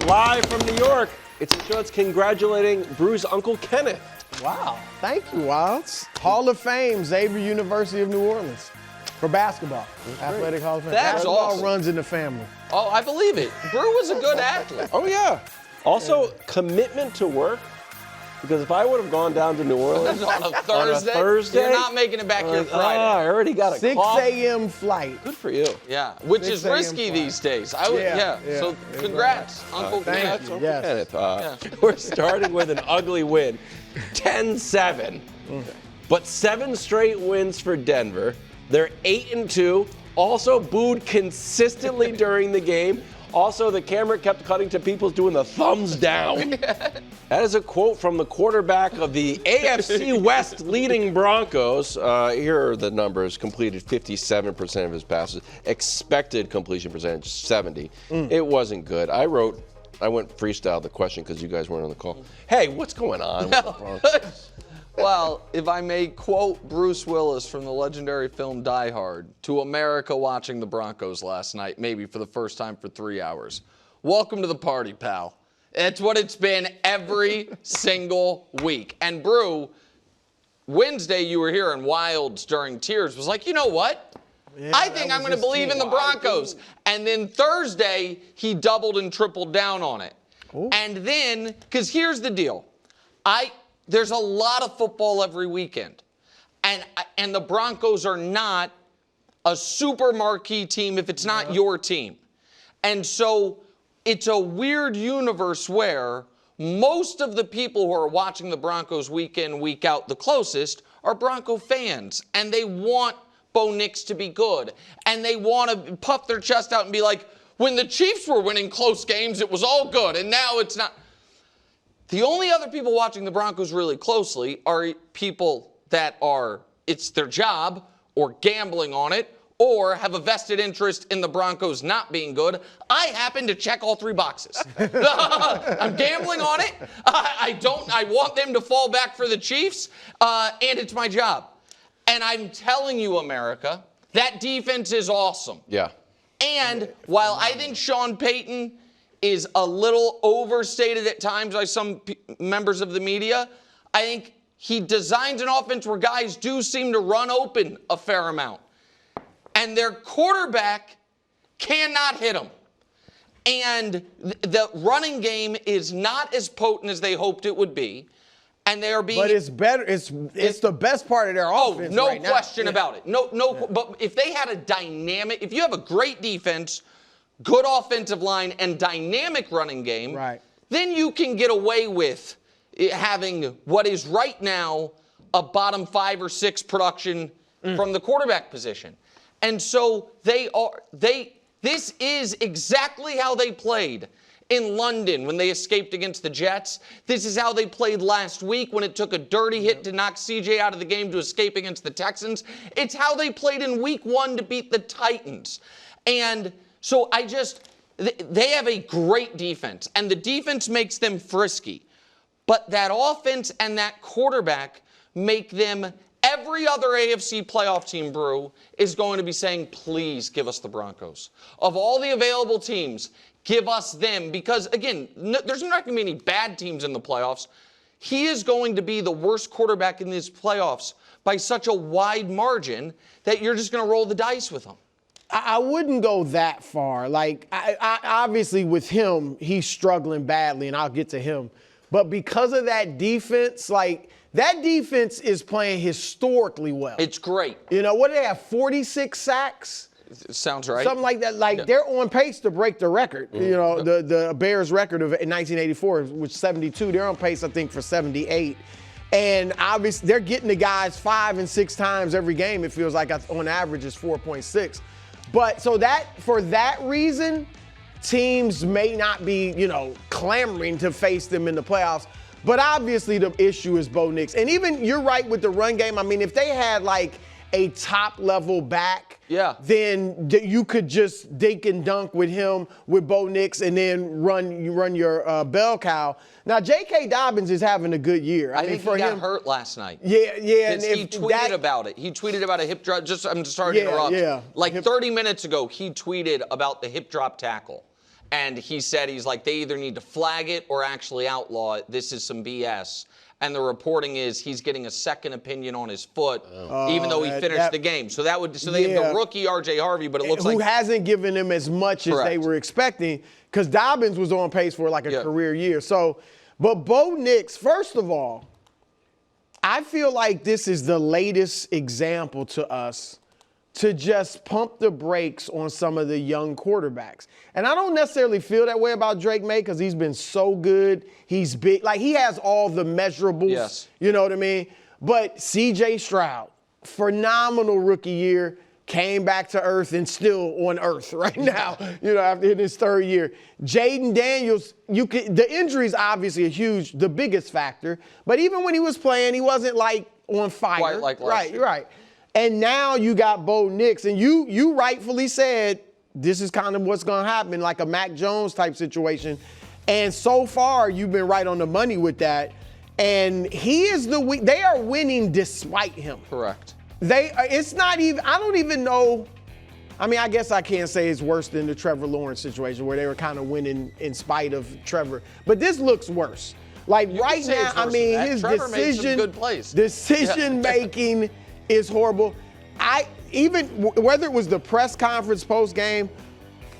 Live from New York, it's the show that's congratulating Brew's Uncle Kenneth. Wow. Thank you, Wilds. Hall of Fame, Xavier University of New Orleans for basketball. Athletic Hall of Fame. That's basketball awesome. runs in the family. Oh, I believe it. Brew was a good athlete. Oh, yeah. Also, commitment to work. Because if I would have gone down to New Orleans on a Thursday, you're not making it back here Friday. I already got a 6 call. a.m. flight. Good for you. Yeah, which 6 is a.m. risky flight. these days. Yeah. So congrats, Uncle thank Kenneth. you. Uncle Yes. Kenneth. We're starting with an ugly win, 10-7. But 7 straight wins for Denver. They're 8-2. Also booed consistently during the game. Also, the camera kept cutting to people doing the thumbs down. That is a quote from the quarterback of the AFC West leading Broncos. Here are the numbers. Completed 57% of his passes. Expected completion percentage, 70. It wasn't good. I went freestyle the question because you guys weren't on the call. Hey, what's going on with the Broncos? Well, if I may quote Bruce Willis from the legendary film Die Hard to America watching the Broncos last night, maybe for the first time for 3 hours. Welcome to the party, pal. It's what it's been every single week. And Brew, Wednesday you were here in Wilds during tears, was like, you know what? Yeah, I think I'm going to believe in the Broncos. And then Thursday, he doubled and tripled down on it. Ooh. And then, because here's the deal. There's a lot of football every weekend. And the Broncos are not a super marquee team if it's not your team. And so it's a weird universe where most of the people who are watching the Broncos week in, week out the closest are Bronco fans. And they want Bo Nix to be good. And they want to puff their chest out and be like, when the Chiefs were winning close games, it was all good. And now it's not. The only other people watching the Broncos really closely are people that it's their job or gambling on it or have a vested interest in the Broncos not being good. I happen to check all 3 boxes. I'm gambling on it. I want them to fall back for the Chiefs, and it's my job. And I'm telling you, America, that defense is awesome. Yeah. And while I think Sean Payton is a little overstated at times by some members of the media, I think he designs an offense where guys do seem to run open a fair amount. And their quarterback cannot hit them. And the running game is not as potent as they hoped it would be. And they are being... But it's better. It's the best part of their offense no right now. question about it. But if they had a dynamic... If you have a great defense, good offensive line, and dynamic running game, right, then you can get away with having what is right now a bottom 5 or 6 production from the quarterback position. And so this is exactly how they played in London when they escaped against the Jets. This is how they played last week when it took a dirty hit to knock CJ out of the game to escape against the Texans. It's how they played in week 1 to beat the Titans. And so they have a great defense, and the defense makes them frisky. But that offense and that quarterback make them, every other AFC playoff team, Brew, is going to be saying, please give us the Broncos. Of all the available teams, give us them. Because, again, there's not going to be any bad teams in the playoffs. He is going to be the worst quarterback in these playoffs by such a wide margin that you're just going to roll the dice with him. I wouldn't go that far. Like, I obviously with him, he's struggling badly, and I'll get to him. But because of that defense, like, that defense is playing historically well. It's great. You know, what do they have, 46 sacks? Sounds right. Something like that. Like, they're on pace to break the record. You know, the Bears record of 1984, which 72. They're on pace, I think, for 78. And obviously, they're getting the guys 5 and 6 times every game. It feels like on average is 4.6. But so for that reason, teams may not be, clamoring to face them in the playoffs. But obviously the issue is Bo Nix. And even you're right with the run game. I mean, if they had like a top level back, then you could just dink and dunk with him, with Bo Nix, and then run your bell cow. Now, J.K. Dobbins is having a good year. I think he got hurt last night. Yeah. And he tweeted about it. He tweeted about a hip drop. I'm sorry to interrupt. Like 30 minutes ago, he tweeted about the hip drop tackle. And he said, he's like, they either need to flag it or actually outlaw it. This is some BS. And the reporting is he's getting a second opinion on his foot, even though he finished the game. So they have the rookie R.J. Harvey, but it looks like who hasn't given them as much as they were expecting, because Dobbins was on pace for like a career year. So, but Bo Nix, first of all, I feel like this is the latest example to us to just pump the brakes on some of the young quarterbacks. And I don't necessarily feel that way about Drake May because he's been so good. He's big. Like, he has all the measurables. Yes. You know what I mean? But C.J. Stroud, phenomenal rookie year, came back to earth and still on earth right now, after his third year. Jaden Daniels, the injury's obviously the biggest factor. But even when he was playing, he wasn't, like, on fire. Quite like last year. Right. And now you got Bo Nix, and you rightfully said this is kind of what's going to happen, like a Mac Jones type situation. And so far, you've been right on the money with that. And they are winning despite him. Correct. It's not even, I don't even know. I mean, I guess I can't say it's worse than the Trevor Lawrence situation where they were kind of winning in spite of Trevor. But this looks worse. Like right now, I mean, his decision making is horrible. Even whether it was the press conference post game,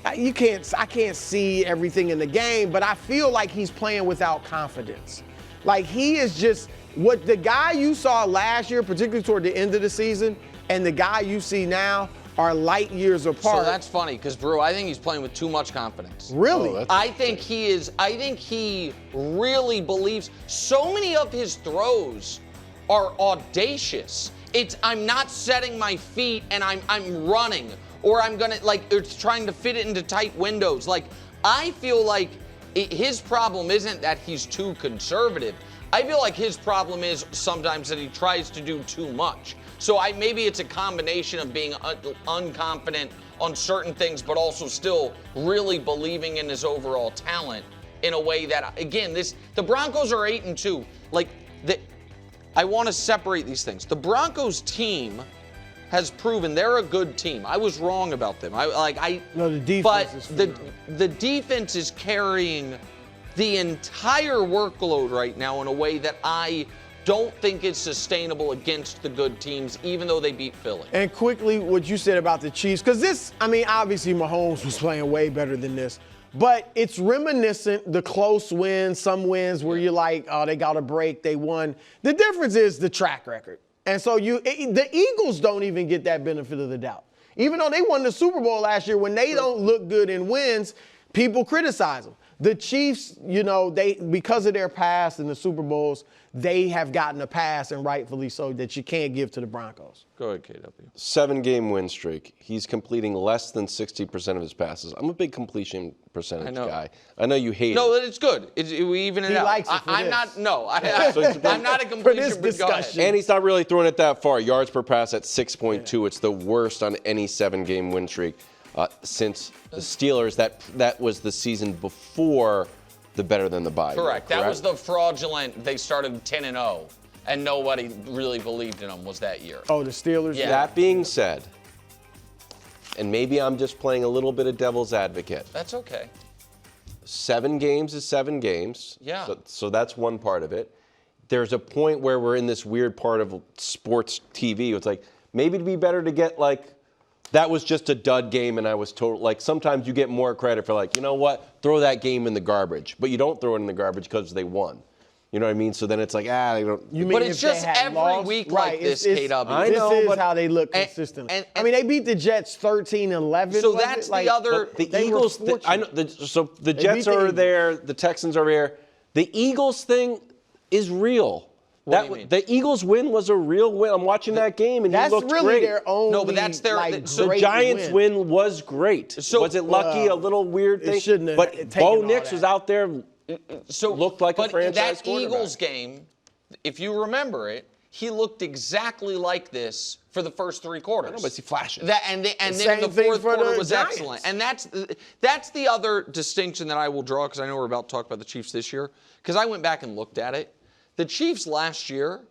I can't see everything in the game, but I feel like he's playing without confidence. Like he is just what the guy you saw last year, particularly toward the end of the season, and the guy you see now are light years apart. So that's funny because Brew, I think he's playing with too much confidence. Really? I think he really believes so many of his throws are audacious. I'm not setting my feet and I'm running, or I'm gonna it's trying to fit it into tight windows. Like I feel like his problem isn't that he's too conservative. I feel like his problem is sometimes that he tries to do too much. So maybe it's a combination of being unconfident on certain things, but also still really believing in his overall talent in a way that, again, the Broncos are 8-2. I want to separate these things. The Broncos team has proven they're a good team. I was wrong about them. The defense the defense is carrying the entire workload right now in a way that I don't think is sustainable against the good teams, even though they beat Philly. And quickly, what you said about the Chiefs, because obviously Mahomes was playing way better than this, but it's reminiscent, the close wins, some wins where you're like, oh, they got a break, they won. The difference is the track record. And so the Eagles don't even get that benefit of the doubt. Even though they won the Super Bowl last year, when they don't look good in wins, people criticize them. The Chiefs, because of their past in the Super Bowls, they have gotten a pass, and rightfully so, that you can't give to the Broncos. Go ahead, KW. 7-game win streak. He's completing less than 60% of his passes. I'm a big completion percentage guy. I know you hate it. No, it's good. We even it out. He likes it for I'm this. not. No, I'm not a completion discussion. And he's not really throwing it that far. Yards per pass at 6.2. Yeah. It's the worst on any 7-game win streak since the Steelers. That was the season before the better than the bye. Correct. That was the fraudulent. They started 10-0, and nobody really believed in them. Was that year? Oh, the Steelers. Yeah. That being said, and maybe I'm just playing a little bit of devil's advocate. That's okay. 7 games is 7 games. Yeah. So that's one part of it. There's a point where we're in this weird part of sports TV. It's like maybe it'd be better to get that was just a dud game, and I was told, sometimes you get more credit for, you know what, throw that game in the garbage. But you don't throw it in the garbage because they won. You know what I mean? So then it's they don't. But it's just every week like this, KW. I know, this is how they look consistently. And they beat the Jets 13-11. So that's the other. The Eagles, I know. So the Jets are there, the Texans are here. The Eagles thing is real. The Eagles win was a real win. I'm watching that game, and that's he looked really great. their own. No, but that's their. The Giants win was great. So was it lucky? A little weird thing. It shouldn't have. But Bo Nix was out there. Looked like a franchise quarterback. That Eagles game, if you remember it, he looked exactly like this for the first 3 quarters. I know, but he flashes. And then the fourth quarter was excellent. And that's the other distinction that I will draw, because I know we're about to talk about the Chiefs this year, because I went back and looked at it. The Chiefs last year,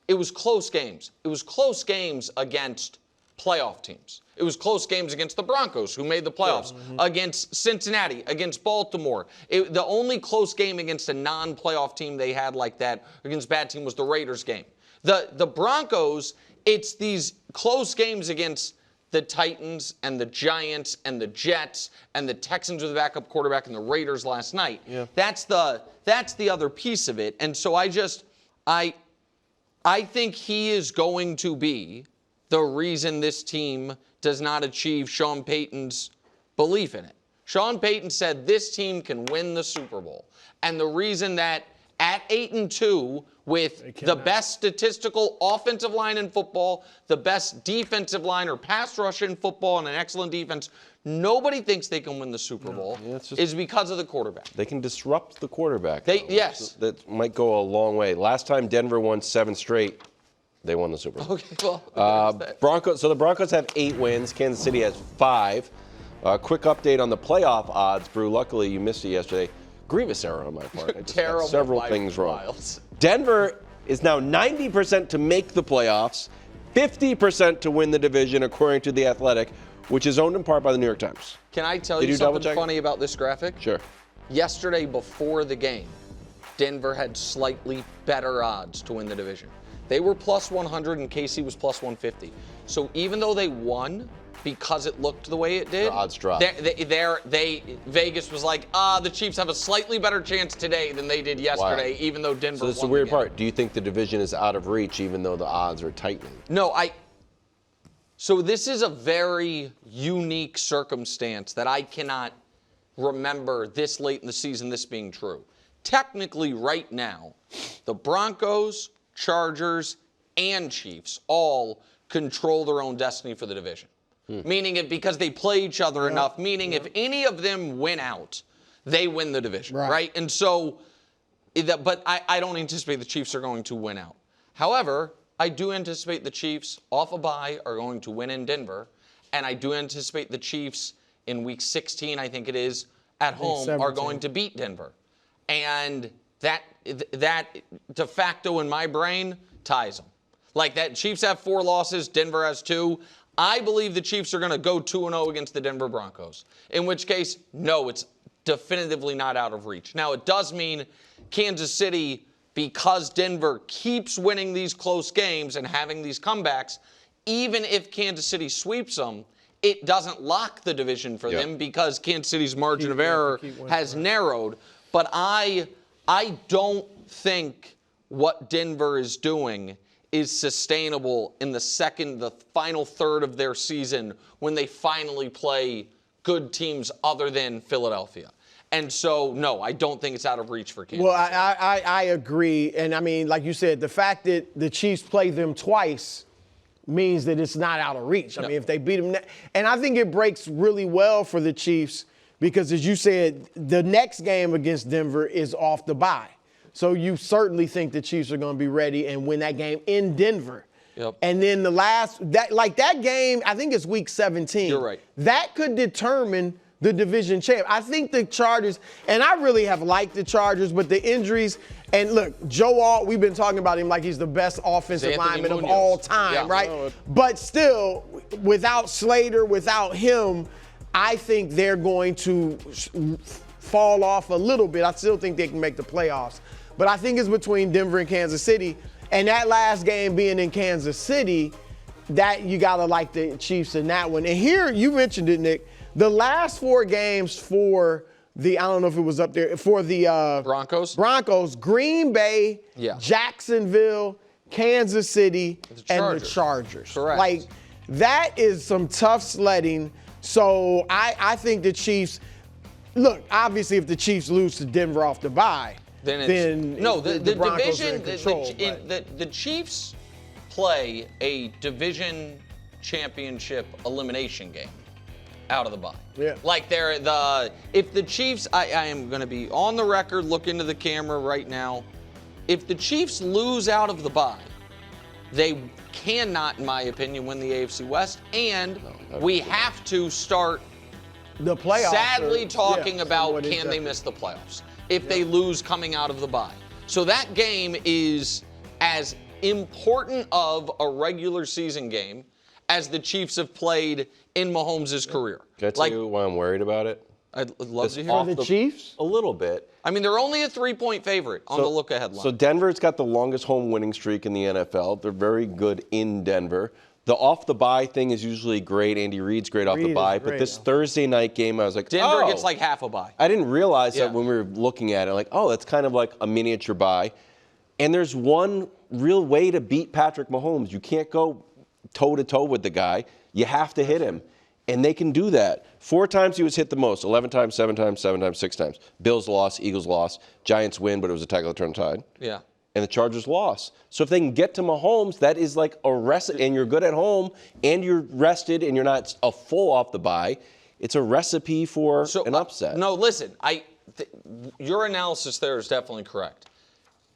it was close games. It was close games against playoff teams. It was close games against the Broncos, who made the playoffs, against Cincinnati, against Baltimore. The only close game against a non-playoff team they had like that against a bad team was the Raiders game. The Broncos, it's these close games against the Titans and the Giants and the Jets and the Texans with a backup quarterback and the Raiders last night. Yeah. That's the other piece of it. And so I think he is going to be the reason this team does not achieve Sean Payton's belief in it. Sean Payton said this team can win the Super Bowl. And the reason that at 8-2, with the best statistical offensive line in football, the best defensive line or pass rush in football, and an excellent defense, nobody thinks they can win the Super Bowl is because of the quarterback. They can disrupt the quarterback. Yes. That might go a long way. Last time Denver won 7 straight, they won the Super Bowl. Okay, well, Broncos. So the Broncos have 8 wins. Kansas City has 5. Quick update on the playoff odds, Brew. Luckily, you missed it yesterday. Grievous error on my part. I just got several things wrong. Denver is now 90% to make the playoffs, 50% to win the division, according to The Athletic, which is owned in part by the New York Times. Can I tell you something funny about this graphic? Sure. Yesterday, before the game, Denver had slightly better odds to win the division. They were plus 100 and KC was plus 150. So even though they won, because it looked the way it did, the odds dropped. Vegas was like, the Chiefs have a slightly better chance today than they did yesterday, even though Denver So this is won the weird the game. part. Do you think the division is out of reach even though the odds are tightening? No, so this is a very unique circumstance that I cannot remember this late in the season this being true. Technically, right now, the Broncos, Chargers, and Chiefs all control their own destiny for the division. Meaning it because they play each other enough, meaning if any of them win out, they win the division, right? And so, but I don't anticipate the Chiefs are going to win out. However, I do anticipate the Chiefs off a bye are going to win in Denver, and I do anticipate the Chiefs in week 16, I think it is, at home 17. are going to beat Denver. And that de facto in my brain ties them. Like that, Chiefs have 4 losses, Denver has 2. I believe the Chiefs are going to go 2-0 against the Denver Broncos, in which case, no, it's definitively not out of reach. Now, it does mean Kansas City, because Denver keeps winning these close games and having these comebacks, even if Kansas City sweeps them, it doesn't lock the division for them because Kansas City's margin of error has narrowed. But I don't think what Denver is doing is sustainable in the final third of their season when they finally play good teams other than Philadelphia. And so, no, I don't think it's out of reach for Kansas. Well, I agree. And, I mean, like you said, the fact that the Chiefs play them twice means that it's not out of reach. I mean, if they beat them. And I think it breaks really well for the Chiefs because, as you said, the next game against Denver is off the bye. So you certainly think the Chiefs are going to be ready and win that game in Denver. Yep. And then that game, I think it's week 17. You're right. That could determine the division champ. I think the Chargers, and I really have liked the Chargers, but the injuries, and look, Joe Alt, we've been talking about him like he's the best offensive lineman of all time, right? But still, without Slater, without him, I think they're going to fall off a little bit. I still think they can make the playoffs. But I think it's between Denver and Kansas City. And that last game being in Kansas City, that you got to like the Chiefs in that one. And here, you mentioned it, Nick, the last 4 games for the, I don't know if it was up there, for the Broncos, Green Bay, Jacksonville, Kansas City, and the Chargers. Correct. Like, that is some tough sledding. So I think the Chiefs, look, obviously if the Chiefs lose to Denver off the bye, then the Broncos are in control, the Chiefs play a division championship elimination game out of the bye. Yeah. Like if the Chiefs, I am going to be on the record, look into the camera right now. If the Chiefs lose out of the bye, they cannot, in my opinion, win the AFC West, and we have to start the playoffs. Sadly talking about can they miss the playoffs if they lose coming out of the bye. So that game is as important of a regular season game as the Chiefs have played in Mahomes' career. Can I tell you why I'm worried about it? I'd love to hear For the Chiefs? A little bit. I mean, they're only a 3-point favorite on the look-ahead line. So Denver's got the longest home winning streak in the NFL. They're very good in Denver. The off-the-bye thing is usually great. Andy Reid's great off the bye. But this Thursday night game, I was like, Denver gets like half a bye. I didn't realize that when we were looking at it. Like, oh, it's kind of like a miniature bye. And there's one real way to beat Patrick Mahomes. You can't go toe-to-toe with the guy. You have to hit him. And they can do that. 4 times he was hit the most. 11 times, 7 times, 7 times, 6 times. Bills lost, Eagles lost. Giants win, but it was a tackle that turned tide. Yeah. And the Chargers lost. So if they can get to Mahomes, that is like a rest, and you're good at home, and you're rested, and you're not a full off the bye. It's a recipe for an upset. No, listen. Your analysis there is definitely correct.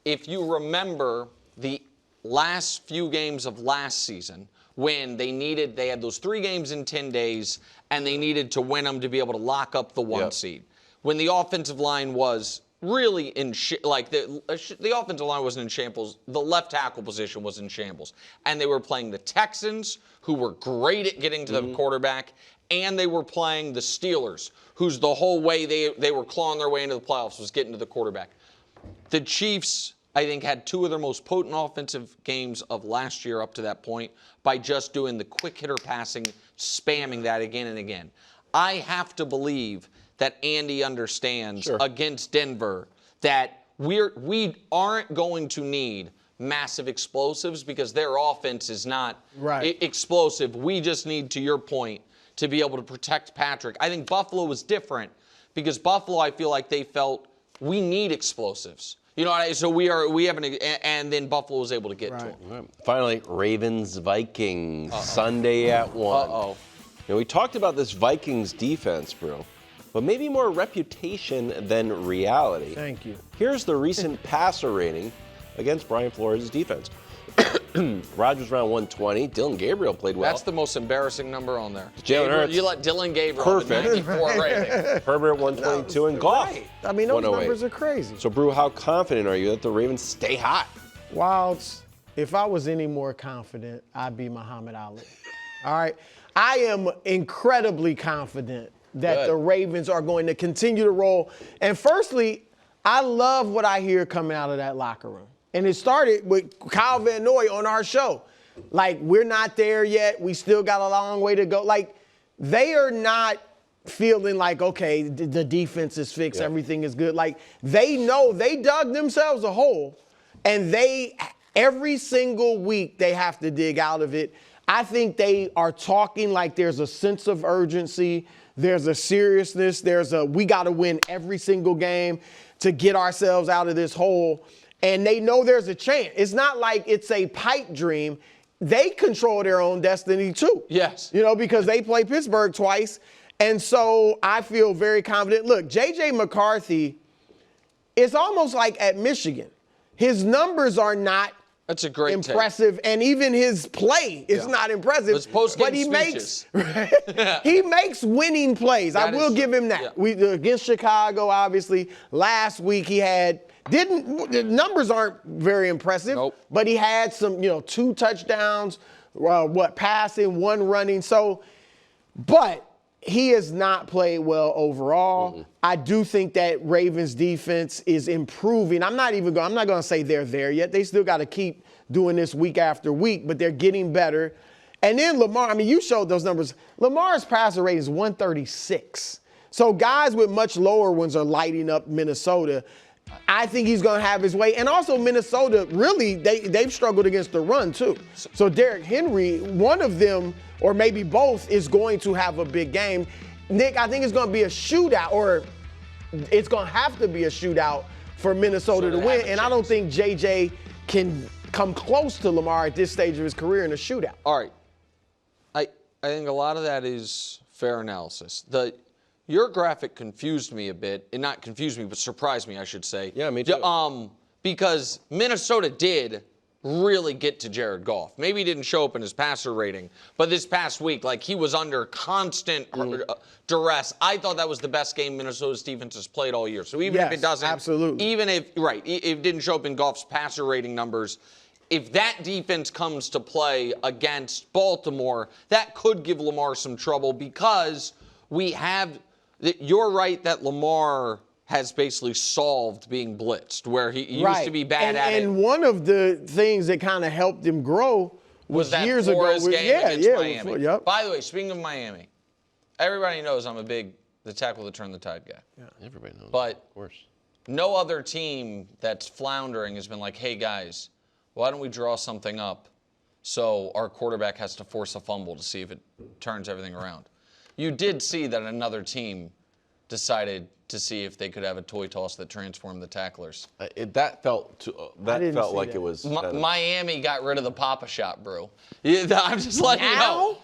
If you remember the last few games of last season, when they had those 3 games in 10 days, and they needed to win them to be able to lock up the 1 seed. When the offensive line was really the offensive line wasn't in shambles. The left tackle position was in shambles. And they were playing the Texans, who were great at getting to the quarterback, and they were playing the Steelers, who's the whole way they were clawing their way into the playoffs was getting to the quarterback. The Chiefs, I think, had 2 of their most potent offensive games of last year up to that point by just doing the quick hitter passing, spamming that again and again. I have to believe that Andy understands against Denver that we aren't going to need massive explosives because their offense is not explosive. We just need, to your point, to be able to protect Patrick. I think Buffalo was different because Buffalo, I feel like they felt we need explosives. You know, so we have and then Buffalo was able to get to them. Right. Finally, Ravens-Vikings, Sunday at 1. We talked about this Vikings defense, bro, but maybe more reputation than reality. Thank you. Here's the recent passer rating against Brian Flores' defense. Rodgers around 120. Dylan Gabriel played well. That's the most embarrassing number on there. Jalen Hurts. You let Dylan Gabriel have a 94 rating. Herbert 122 and Goff. I mean, those numbers are crazy. So, Brew, how confident are you that the Ravens stay hot? Wilds, if I was any more confident, I'd be Muhammad Ali. All right? I am incredibly confident that the Ravens are going to continue to roll. And firstly, I love what I hear coming out of that locker room. And it started with Kyle Van Noy on our show. Like, we're not there yet. We still got a long way to go. Like, they are not feeling like, okay, the defense is fixed, everything is good. Like, they know they dug themselves a hole, and every single week they have to dig out of it. I think they are talking like there's a sense of urgency. There's a seriousness. We got to win every single game to get ourselves out of this hole. And they know there's a chance. It's not like it's a pipe dream. They control their own destiny too. Yes. Because they play Pittsburgh twice. And so I feel very confident. Look, J.J. McCarthy, it's almost like at Michigan. His numbers are not That's a great impressive, take. And even his play is not impressive. It's post-game he makes winning plays. I will give him that. Yeah. We against Chicago, obviously. Last week he had the numbers aren't very impressive, but he had some, 2 touchdowns, passing, 1 running. So, but he has not played well overall. Mm-hmm. I do think that Ravens defense is improving. I'm not going to say they're there yet. They still got to keep doing this week after week, but they're getting better. And then Lamar, I mean, you showed those numbers. Lamar's passer rating is 136. So guys with much lower ones are lighting up Minnesota. I think he's going to have his way. And also Minnesota, really, they've struggled against the run too. So Derrick Henry, one of them, or maybe both, is going to have a big game. Nick, I think it's going to be a shootout, or it's going to have to be a shootout for Minnesota to win. And I don't think JJ can come close to Lamar at this stage of his career in a shootout. All right. I think a lot of that is fair analysis. Your graphic confused me a bit, and not confused me, but surprised me, I should say. Yeah, me too. Because Minnesota did really get to Jared Goff. Maybe he didn't show up in his passer rating, but this past week, he was under constant duress. I thought that was the best game Minnesota's defense has played all year. So even if it doesn't, absolutely. even if it didn't show up in Goff's passer rating numbers, if that defense comes to play against Baltimore, that could give Lamar some trouble because you're right that Lamar has basically solved being blitzed, where he used to be bad at it. And one of the things that kind of helped him grow was that years Flores ago. game against Miami. Yep. By the way, speaking of Miami, everybody knows I'm a big the tackle that turned the tide guy. Yeah, everybody knows. But of course, no other team that's floundering has been like, hey guys, why don't we draw something up so our quarterback has to force a fumble to see if it turns everything around. You did see that another team decided to see if they could have a toy toss that transformed the tacklers. That felt like it was. Miami got rid of the Papa Shot, bro. I'm just letting you know.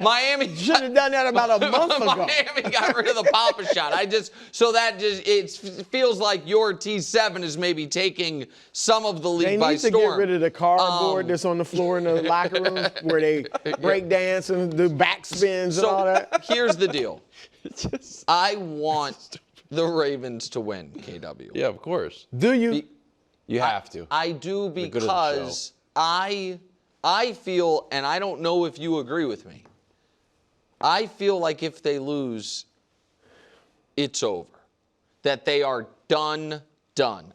Miami should have done that about a month ago. Miami got rid of the Papa Shot. It feels like your T7 is maybe taking some of the league by storm. They need to get rid of the cardboard that's on the floor in the locker room where they break dance and do backspins and all that. Here's the deal. I want the Ravens to win, KW. Yeah, of course. Do you? You have to. I do because I feel, and I don't know if you agree with me, I feel like if they lose, it's over. That they are done.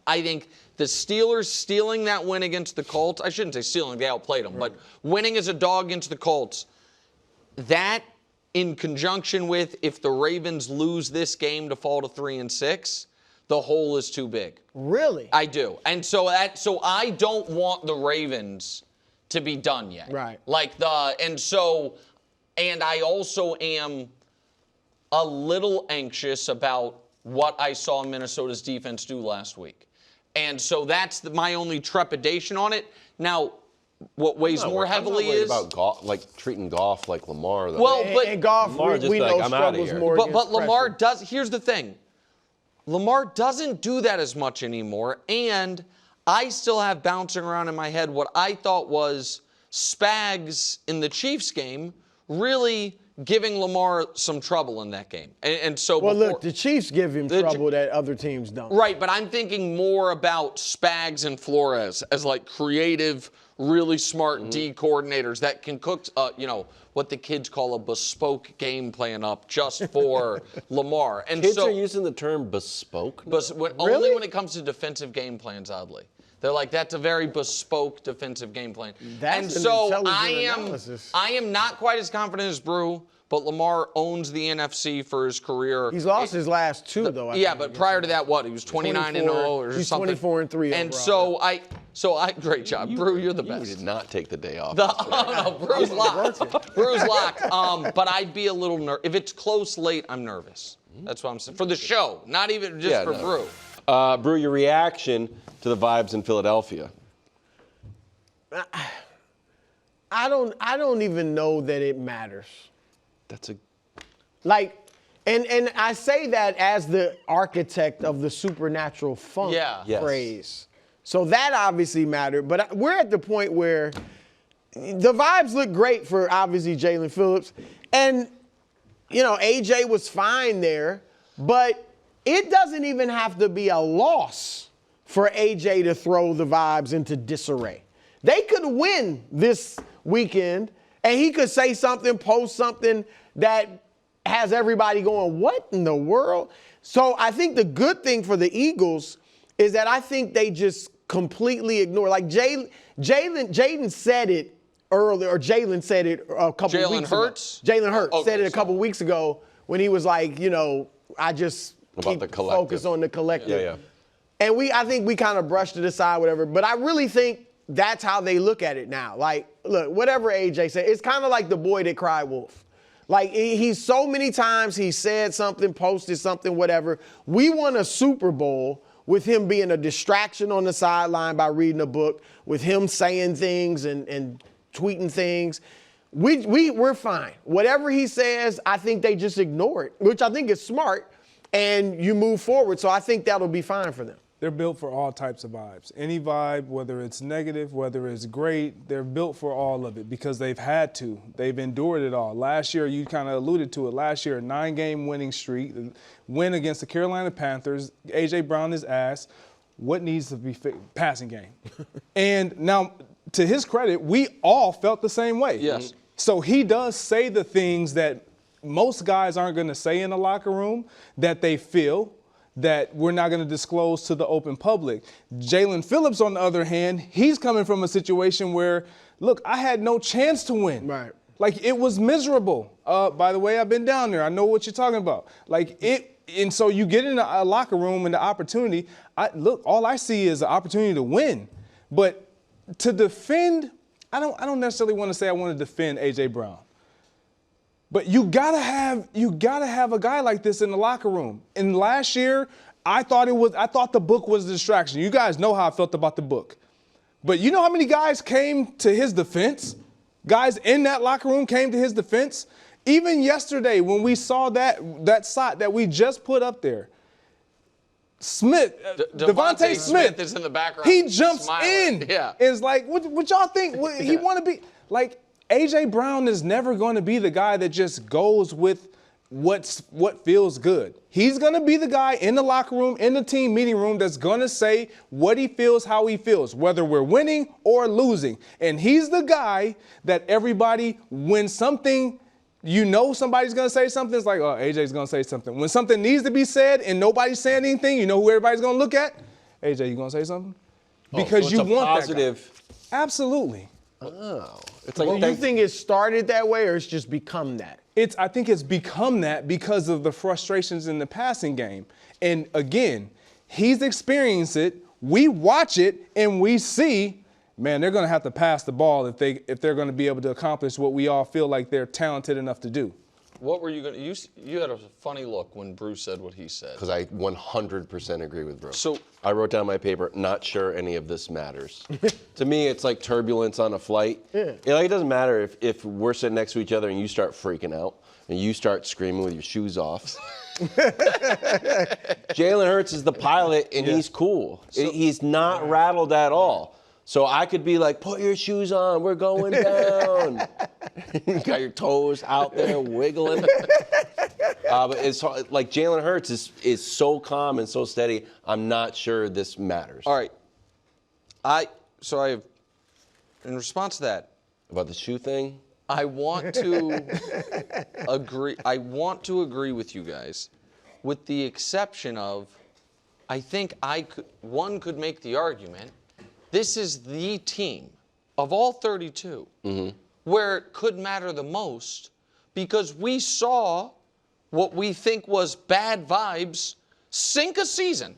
I think the Steelers stealing that win against the Colts, I shouldn't say stealing, they outplayed them, but winning as a dog against the Colts, that in conjunction with if the Ravens lose this game to fall to 3-6, the hole is too big. Really? I do. And so I don't want the Ravens to be done yet. Right. And I also am a little anxious about what I saw Minnesota's defense do last week. And so that's my only trepidation on it. Now, what weighs more heavily is about golf, like treating golf like Lamar. Though. Well, but and golf, we know struggles more. But Lamar does. Here's the thing: Lamar doesn't do that as much anymore, and I still have bouncing around in my head what I thought was Spags in the Chiefs game, really giving Lamar some trouble in that game. And so, look, the Chiefs give him trouble that other teams don't. Right, but I'm thinking more about Spags and Flores as like creative, really smart D coordinators that can cook, what the kids call a bespoke game plan up just for Lamar. And kids are using the term bespoke? Only when it comes to defensive game plans, oddly. They're like, that's a very bespoke defensive game plan. I am not quite as confident as Brew, but Lamar owns the NFC for his career. He's lost his last two, though. But prior to that, he was 29-0 or he's something. He's 24-3. And so great job. Brew, you're the best. You did not take the day off. Brew's locked. Brew's locked. But I'd be a little nervous. If it's close late, I'm nervous. That's what I'm saying. For the show, not even just for Brew. Brew, your reaction to the vibes in Philadelphia? I don't even know that it matters. That's and I say that as the architect of the supernatural funk phrase. So that obviously mattered. But we're at the point where the vibes look great for obviously Jaelan Phillips. And, AJ was fine there. But it doesn't even have to be a loss for AJ to throw the vibes into disarray. They could win this weekend, and he could say something, post something that has everybody going, what in the world? So I think the good thing for the Eagles is that I think they just completely ignore. Like Jaden said it earlier, or Jalen said it a couple of weeks ago. Jalen Hurts said it a couple weeks ago when he was like, I just keep focus on the collective. Yeah. And I think we kind of brushed it aside, whatever. But I really think that's how they look at it now. Like, look, whatever AJ said, it's kind of like the boy that cried wolf. Like, he's so many times he said something, posted something, whatever. We won a Super Bowl with him being a distraction on the sideline by reading a book, with him saying things and tweeting things. We're fine. Whatever he says, I think they just ignore it, which I think is smart, and you move forward. So I think that'll be fine for them. They're built for all types of vibes. Any vibe, whether it's negative, whether it's great, they're built for all of it because they've had to. They've endured it all. Last year, you kind of alluded to it. Last year, a 9-game winning streak, win against the Carolina Panthers, A.J. Brown his ass. what needs to be passing game. And now, to his credit, we all felt the same way. Yes. So he does say the things that most guys aren't going to say in the locker room that they feel that we're not going to disclose to the open public. Jaelan Phillips, on the other hand, he's coming from a situation where, look, I had no chance to win. Right. Like, it was miserable. By the way, I've been down there. I know what you're talking about. And so you get in a locker room and the opportunity. Look, all I see is an opportunity to win. But to defend, I don't necessarily want to say I want to defend A.J. Brown. But you gotta have a guy like this in the locker room. And last year, I thought the book was a distraction. You guys know how I felt about the book. But you know how many guys came to his defense? Guys in that locker room came to his defense. Even yesterday, when we saw that shot that we just put up there, Devontae Smith is in the background. He jumps smiling. in. Yeah. It's like, what y'all think? He want to be like. A.J. Brown is never going to be the guy that just goes with what feels good. He's going to be the guy in the locker room, in the team meeting room that's going to say what he feels, how he feels, whether we're winning or losing. And he's the guy that everybody, when something, somebody's going to say something, it's like, oh, A.J.'s going to say something. When something needs to be said and nobody's saying anything, you know who everybody's going to look at? A.J., you going to say something? Because so you want positive. That guy. Absolutely. Oh, it's like Do you think it started that way, or it's just become that? I think it's become that because of the frustrations in the passing game. And again, he's experienced it. We watch it and we see, man, they're going to have to pass the ball if they're going to be able to accomplish what we all feel like they're talented enough to do. What were you going to – you had a funny look when Bruce said what he said. Because I 100% agree with Bruce. So I wrote down my paper, not sure any of this matters. To me, it's like turbulence on a flight. Yeah. It doesn't matter if we're sitting next to each other and you start freaking out and you start screaming with your shoes off. Jalen Hurts is the pilot, and he's cool. He's not rattled at all. So I could be like, put your shoes on, we're going down. You got your toes out there wiggling. But it's like Jalen Hurts is so calm and so steady, I'm not sure this matters. All right. So I have, in response to that. About the shoe thing? I want to agree. I want to agree with you guys, with the exception of, I think one could make the argument, this is the team of all 32 where it could matter the most, because we saw what we think was bad vibes sink a season.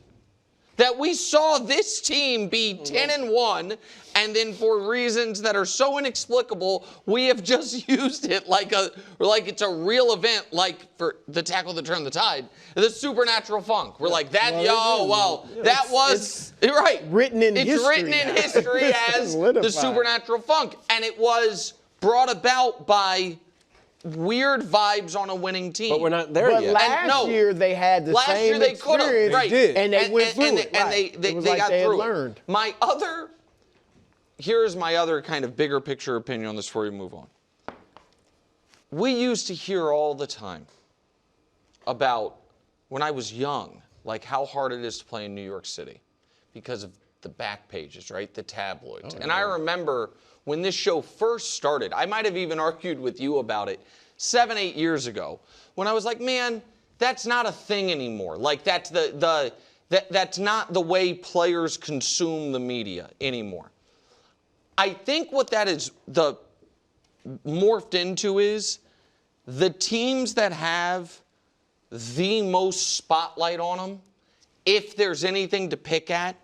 That we saw this team be 10-1, and then for reasons that are so inexplicable, we have just used it like it's a real event, like for the tackle that turned the tide, the supernatural funk. We're like that, that was right. Written in history. It's written in history as the supernatural funk, and it was brought about by weird vibes on a winning team. But we're not there yet. Last year they had the same experience, right? And they went through it. And they got through learned. it. Here's my other kind of bigger picture opinion on this before we move on. We used to hear all the time about, when I was young, like how hard it is to play in New York City because of the back pages, right? The tabloids. And I remember when this show first started, I might have even argued with you about it 7-8 years ago, when I was like, man, that's not a thing anymore. Like that's that's not the way players consume the media anymore. I think what that is morphed into is the teams that have the most spotlight on them, if there's anything to pick at,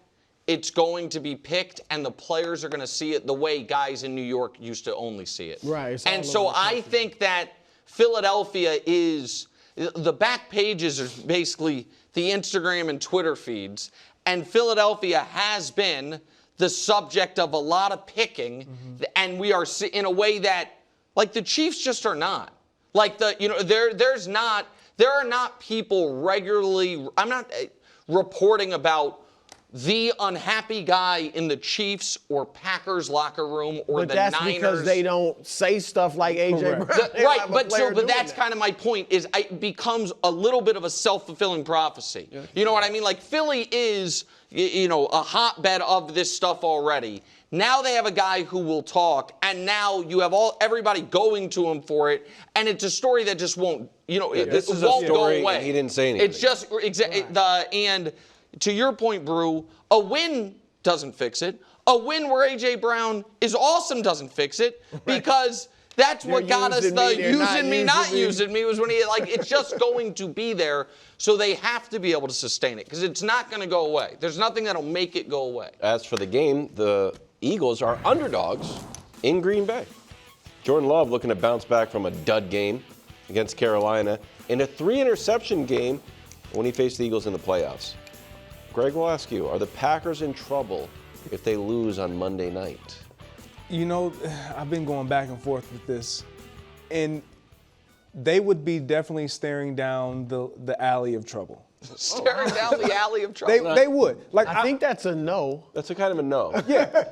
it's going to be picked, and the players are going to see it the way guys in New York used to only see it. Right. And so I think that Philadelphia is, the back pages are basically the Instagram and Twitter feeds, and Philadelphia has been the subject of a lot of picking, and we are in a way that, like, the Chiefs just are not. Like, there are not people regularly, I'm not reporting about the unhappy guy in the Chiefs or Packers locker room or But the that's Niners. because they don't say stuff like A.J. Brown. Right, but that's kind of my point, is it becomes a little bit of a self-fulfilling prophecy. Yeah. You know what I mean? Like, Philly is, a hotbed of this stuff already. Now they have a guy who will talk, and now you have everybody going to him for it, and it's a story that just won't, this is won't a story, go away. and he didn't say anything. It's just and to your point, Brew, a win doesn't fix it. A win where A.J. Brown is awesome doesn't fix it, because that's what got us the using me, not using me, was when it's just going to be there. So they have to be able to sustain it, because it's not going to go away. There's nothing that'll make it go away. As for the game, the Eagles are underdogs in Green Bay. Jordan Love looking to bounce back from a dud game against Carolina in a 3-interception game when he faced the Eagles in the playoffs. Greg will ask you, are the Packers in trouble if they lose on Monday night? I've been going back and forth with this, and they would be definitely staring down the alley of trouble. Staring down the alley of trouble. They would. I think that's a no. That's a kind of a no. Yeah,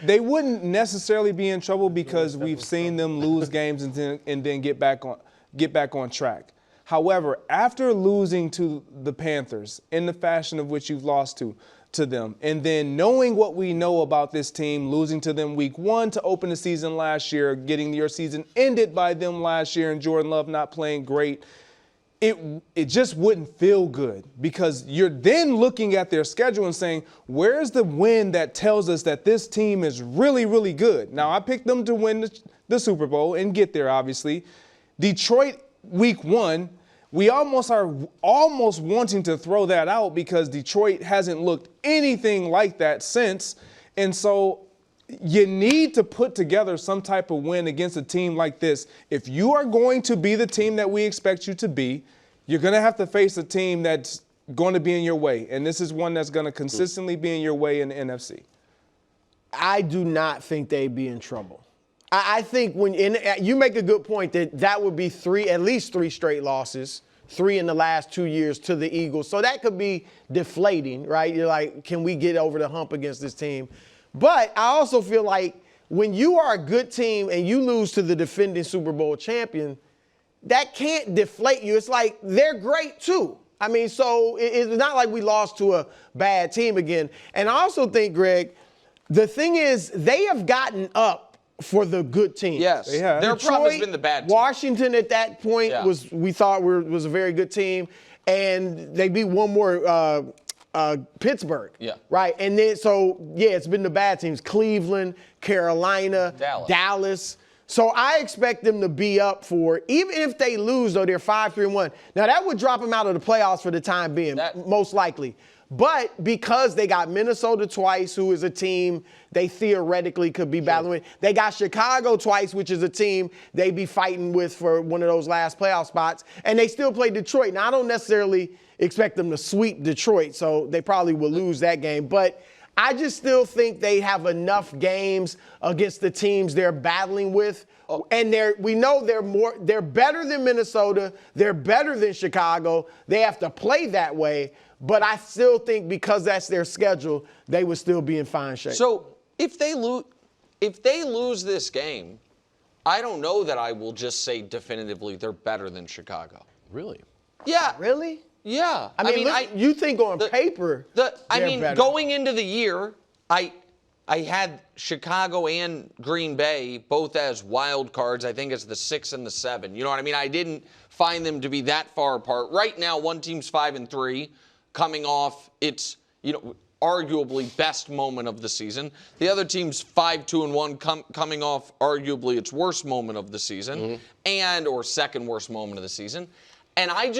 they wouldn't necessarily be in trouble because we've seen them lose games and then get back on track. However, after losing to the Panthers in the fashion of which you've lost to them, and then knowing what we know about this team, losing to them week 1 to open the season last year, getting your season ended by them last year, and Jordan Love not playing great, it just wouldn't feel good, because you're then looking at their schedule and saying, where's the win that tells us that this team is really, really good? Now, I picked them to win the Super Bowl and get there, obviously. Detroit, week 1, we almost wanting to throw that out because Detroit hasn't looked anything like that since. And so you need to put together some type of win against a team like this. If you are going to be the team that we expect you to be, you're going to have to face a team that's going to be in your way. And this is one that's going to consistently be in your way in the NFC. I do not think they'd be in trouble. I think you make a good point that would be at least three straight losses, 3 in the last 2 years to the Eagles. So that could be deflating, right? You're like, can we get over the hump against this team? But I also feel like when you are a good team and you lose to the defending Super Bowl champion, that can't deflate you. It's like they're great too. I mean, so it's not like we lost to a bad team again. And I also think, Greg, the thing is they have gotten up for the good teams. Yes, their problem has been the bad team. Washington at that point we thought was a very good team, and they beat one more Pittsburgh. Yeah. Right, and then it's been the bad teams: Cleveland, Carolina, Dallas. So I expect them to be up for it. Even if they lose, though, they're 5-3-1. Now that would drop them out of the playoffs for the time being, most likely. But because they got Minnesota twice, who is a team they theoretically could be battling with. They got Chicago twice, which is a team they be fighting with for one of those last playoff spots. And they still play Detroit. Now, I don't necessarily expect them to sweep Detroit, so they probably will lose that game. But I just still think they have enough games against the teams they're battling with. And we know they're better than Minnesota. They're better than Chicago. They have to play that way. But I still think because that's their schedule, they would still be in fine shape. So if they lose this game, I don't know that I will just say definitively they're better than Chicago. Really? Yeah. Really? Yeah. I mean you think on paper better. Going into the year, I had Chicago and Green Bay both as wild cards. I think it's the 6 and the 7. You know what I mean? I didn't find them to be that far apart. Right now, one team's 5-3. Coming off its, arguably best moment of the season. The other team's 5-2-1, coming off arguably its worst moment of the season, or second worst moment of the season. And I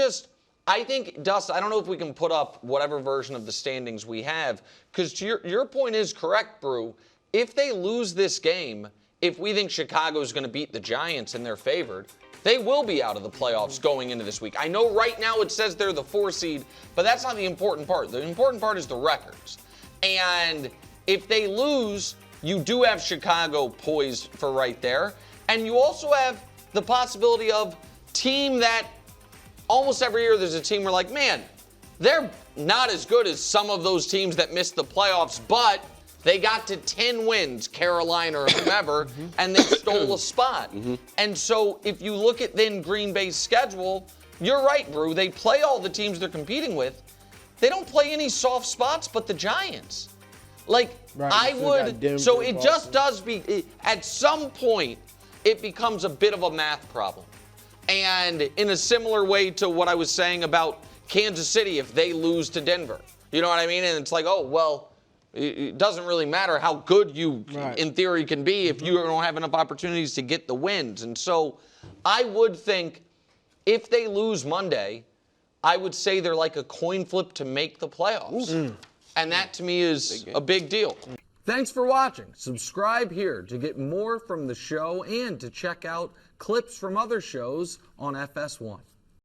think, Dust, I don't know if we can put up whatever version of the standings we have, because your point is correct, Brew. If they lose this game, if we think Chicago's going to beat the Giants and they're favored, they will be out of the playoffs going into this week. I know right now it says they're the 4 seed, but that's not the important part. The important part is the records. And if they lose, you do have Chicago poised for right there. And you also have the possibility of team that almost every year there's a team where like, man, they're not as good as some of those teams that missed the playoffs, but they got to 10 wins, Carolina or whomever, and they stole a spot. And so if you look at then Green Bay's schedule, you're right, Brew. They play all the teams they're competing with. They don't play any soft spots but the Giants. Like, Right, I you still got would, Denver, so it Baltimore. just does be, at some point, it becomes a bit of a math problem. And in a similar way to what I was saying about Kansas City, if they lose to Denver, you know what I mean? And it's like, oh, well, it doesn't really matter how good you, in theory, can be if you don't have enough opportunities to get the wins. And so I would think if they lose Monday, I would say they're like a coin flip to make the playoffs. And that, to me, is a big deal. Thanks for watching. Subscribe here to get more from the show and to check out clips from other shows on FS1.